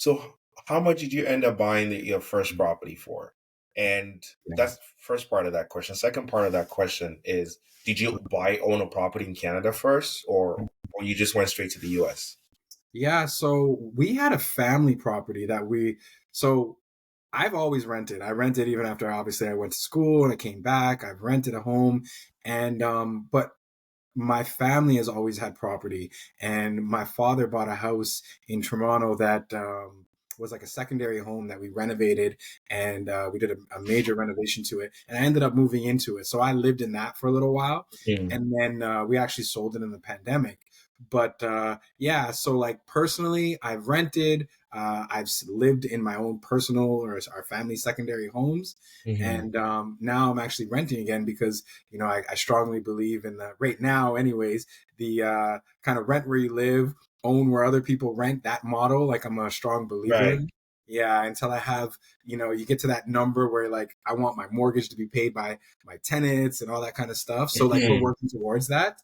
So how much did you end up buying your first property for? And Yeah. that's first part of that question. Second part of that question is, did you own a property in Canada first, or you just went straight to the US? Yeah, so we had a family property so I've always rented. I rented even after obviously I went to school and I came back. I've rented a home but my family has always had property, and my father bought a house in Toronto that was like a secondary home that we renovated, and we did a major renovation to it, and I ended up moving into it. So I lived in that for a little while, Mm. and then we actually sold it in the pandemic. But yeah, so like personally, I've rented. Lived in my own personal or our family secondary homes, Hmm. and now I'm actually renting again because I strongly believe in the right now, anyways, the kind of rent where you live, own where other people rent, that model. Like I'm a strong believer Right. in. Yeah, until I have, you get to that number where like I want my mortgage to be paid by my tenants and all that kind of stuff. So like we're Hmm. working towards that.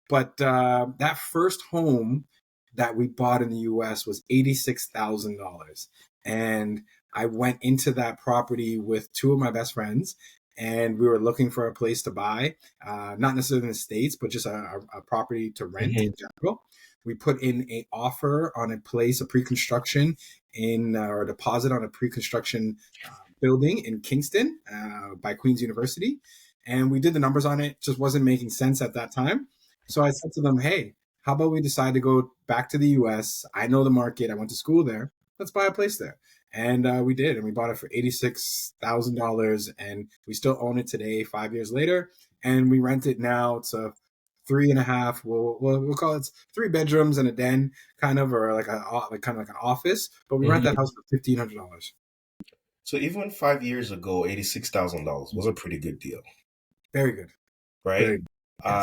But that first home that we bought in the U.S. was $86,000, and I went into that property with two of my best friends, and we were looking for a place to buy, not necessarily in the States, but just a property to rent Hmm. in general. We put in a offer on a place, a pre-construction or a deposit on a pre-construction building in Kingston by Queen's University, and we did the numbers on it. Just wasn't making sense at that time. So I said to them, "Hey, how about we decide to go back to the U.S.? I know the market. I went to school there. Let's buy a place there." And we did, and we bought it for $86,000, and we still own it today, 5 years later. And we rent it now. It's a three and a half. We'll call it three bedrooms and a den, kind of, or like kind of like an office. But we rent that Hmm. house for $1,500. So even 5 years ago, $86,000 was a pretty good deal, Very good. Very right? good. Uh, Yes.